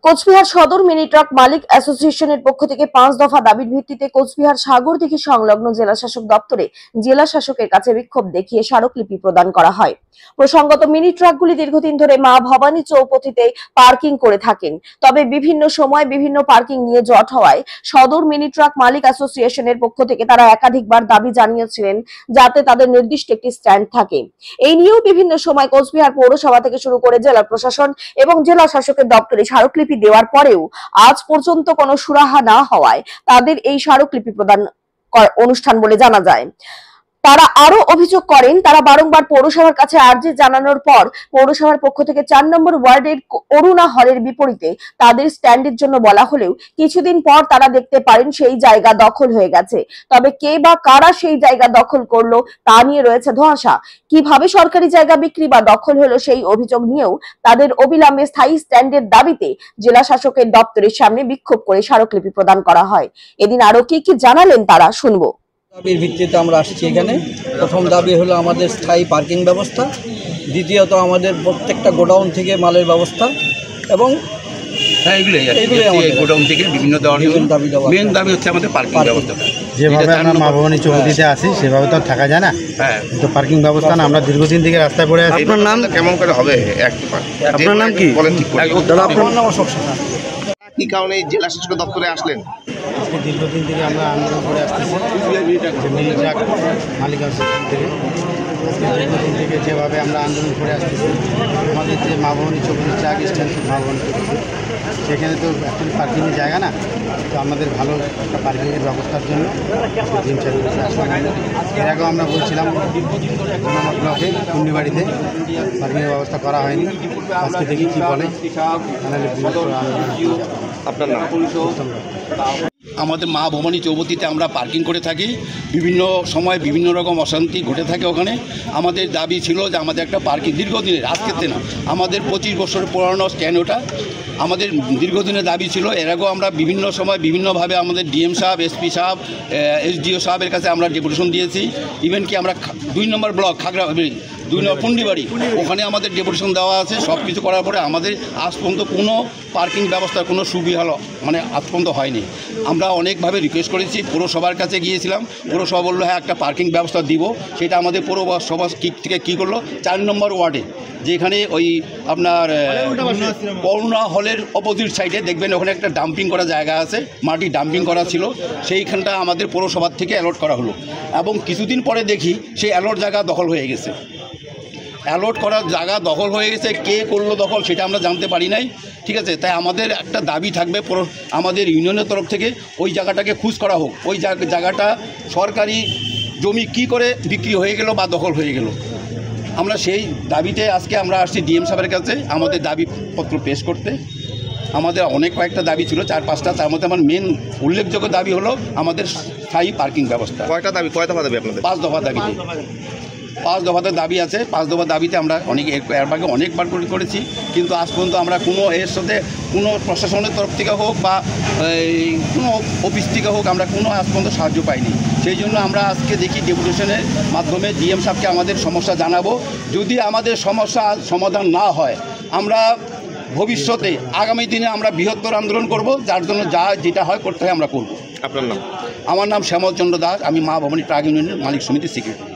কোচবিহার সদর mini truck মালিক অ্যাসোসিয়েশনের পক্ষ থেকে 5 দফা দাবির ভিত্তিতে কোচবিহার সাগরদিঘি সংলগ্ন জেলা শাসক দপ্তরে জেলা শাসকের কাছে বিক্ষোভ দেখিয়ে স্মারকলিপি প্রদান করা হয়। প্রসঙ্গত মিনি ট্রাকগুলি দীর্ঘদিন ধরে মা ভবানী চৌপথিতে পার্কিং করে থাকেন, তবে বিভিন্ন সময় বিভিন্ন পার্কিং নিয়ে জট হওয়ায় সদর মিনি ট্রাক মালিক অ্যাসোসিয়েশনের পক্ষ থেকে তারা একাধিকবার দাবি জানিয়েছিলেন যাতে তাদের নির্দিষ্ট একটি স্ট্যান্ড থাকে। এই নিয়েও বিভিন্ন সময় কোচবিহার পৌরসভা থেকে শুরু করে জেলা প্রশাসন এবং জেলা শাসকের দপ্তরে স্মারকলিপি দেওয়ার পরেও আজ পর্যন্ত কোনো সুরাহা না হওয়ায় তাদের এই স্মারকলিপি প্রদান অনুষ্ঠান বলে জানা যায়। তারা আরো অভিযোগ করেন, তারা বারংবার পৌরসভার কাছে আর্জি জানানোর পর পৌরসভার পক্ষ থেকে 4 নম্বর ওয়ার্ডের অরুণা হলের বিপরীতে তাদের স্ট্যান্ডের জন্য বলা হলেও কিছুদিন পর তারা দেখতে পারেন সেই জায়গা দখল হয়ে গেছে। তবে কে বা কারা সেই জায়গা দখল করলো তা নিয়ে রয়েছে ধোঁয়াশা। কিভাবে সরকারি জায়গা বিক্রি বা দখল হলো সেই অভিযোগ নিয়েও তাদের অবিলম্বে স্থায়ী স্ট্যান্ডের দাবিতে জেলা শাসকের দপ্তরের সামনে বিক্ষোভ করে স্মারকলিপি প্রদান করা হয়। এদিন আরো কি জানালেন তারা শুনবো। দাবির ভিত্তিতে আমরা আসছি এখানে। প্রথম দাবি হলো আমাদের স্থায়ী পার্কিং ব্যবস্থা, দ্বিতীয়ত আমাদের প্রত্যেকটা গোডাউন থেকে মালের ব্যবস্থা এবং গোডাউন থেকে বিভিন্ন মেন দাবি হচ্ছে আমাদের পার্কিং ব্যবস্থা। যেভাবে আমরা মা ভবানী চৌপথিতে আসি সেভাবে তো থাকা যায় না। তো পার্কিং ব্যবস্থা না, আমরা দীর্ঘদিন থেকে রাস্তায় পড়ে আছি। আপনার নাম কেমন করে হবে? আপনার নাম কি বলেন? ঠিক করে আপনার নাম অশোক সাহা। কি কারণে জেলা শাসক দপ্তরে আসলেন? দীর্ঘদিন থেকে আমরা আন্দোলন করে আসতেছি মিনি ট্রাক মালিক অ্যাসোসিয়েশন থেকে। দীর্ঘদিন থেকে যেভাবে আমরা আন্দোলন করে আসতেছি, আমাদের যে মা ভবানী চৌপথি ট্রাক স্ট্যান্ড মা ভবানী চৌপথি, সেখানে তো অ্যাকচুয়ালি পার্কিংয়ের জায়গা না। তো আমাদের ভালো একটা পার্কিংয়ের ব্যবস্থার জন্য দিন চালু করেছে। আসলে এর আগেও আমরা বলছিলাম আমার ব্লকে কুন্ডিবাড়িতে পার্কিংয়ের ব্যবস্থা করা হয়নি। আজকে দেখি কী বলে। আপনার নাম? আমাদের মা ভবানী চৌপথিতে আমরা পার্কিং করে থাকি। বিভিন্ন সময় বিভিন্ন রকম অশান্তি ঘটে থাকে ওখানে। আমাদের দাবি ছিল যে আমাদের একটা পার্কিং দীর্ঘদিনের, আজকেতে না, আমাদের 25 বছর পুরানো স্ট্যান্ড ওটা আমাদের দীর্ঘদিনের দাবি ছিল। এর আগেও আমরা বিভিন্ন সময় বিভিন্নভাবে আমাদের ডিএম সাহেব, এসপি সাহেব, এসডিও সাহেবের কাছে আমরা ডেপুটেশন দিয়েছি। ইভেন কি আমরা 2 নম্বর ব্লক খাগড়া 2 নম্বর পুন্ডিবাড়ি, ওখানে আমাদের ডেপুটেশন দেওয়া আছে। সব কিছু করার পরে আমাদের আজ পর্যন্ত কোনো পার্কিং ব্যবস্থার কোনো সুবিধা আজ পর্যন্ত হয়নি। আমরা অনেকভাবে রিকোয়েস্ট করেছি, পৌরসভার কাছে গিয়েছিলাম। পৌরসভা বললো হ্যাঁ একটা পার্কিং ব্যবস্থা দিব। সেটা আমাদের পৌরসভা থেকে কী করলো, 4 নম্বর ওয়ার্ডে যেখানে ওই আপনার অরুণা হলের অপোজিট সাইডে দেখবেন ওখানে একটা ডাম্পিং করা জায়গা আছে, মাটি ডাম্পিং করা ছিল। সেইখানটা আমাদের পৌরসভার থেকে অ্যালট করা হলো এবং কিছুদিন পরে দেখি সেই অ্যালট জায়গা দখল হয়ে গেছে। অ্যালট করার জায়গা দখল হয়ে গেছে, কে করলো দখল সেটা আমরা জানতে পারি নাই। ঠিক আছে, তাই আমাদের একটা দাবি থাকবে আমাদের ইউনিয়নের তরফ থেকে ওই জায়গাটাকে খুঁজ করা হোক। ওই জায়গাটা সরকারি জমি কি করে বিক্রি হয়ে গেল বা দখল হয়ে গেল। আমরা সেই দাবিতে আজকে আমরা আসছি ডিএম সাহেবের কাছে আমাদের দাবিপত্র পেশ করতে। আমাদের অনেক কয়েকটা দাবি ছিল, 4-5টা। তার মধ্যে আমার মেন উল্লেখযোগ্য দাবি হলো আমাদের স্থায়ী পার্কিং ব্যবস্থা। কয় দফা দাবি আপনাদের? 5 দফা দাবি। 5 দফাতে দাবি আছে। 5 দফা দাবিতে আমরা এর আগে অনেকবার করেছি, কিন্তু আজ পর্যন্ত আমরা কোনো এর সাথে কোনো প্রশাসনের তরফ থেকে হোক বা কোনো অফিস থেকে হোক আমরা কোনো আজ পর্যন্ত সাহায্য পাইনি। সেই জন্য আমরা আজকে দেখি ডেপুটেশনের মাধ্যমে ডিএম সাহেবকে আমাদের সমস্যা জানাবো। যদি আমাদের সমস্যা সমাধান না হয়, আমরা ভবিষ্যতে আগামী দিনে আমরা বৃহত্তর আন্দোলন করব, যার জন্য যেটা হয় করতে হয় আমরা করব। আপনার নাম? আমার নাম শ্যামল চন্দ্র দাস, আমি মা ভবানী ট্রাক ইউনিয়নের মালিক সমিতির সেক্রেটারি।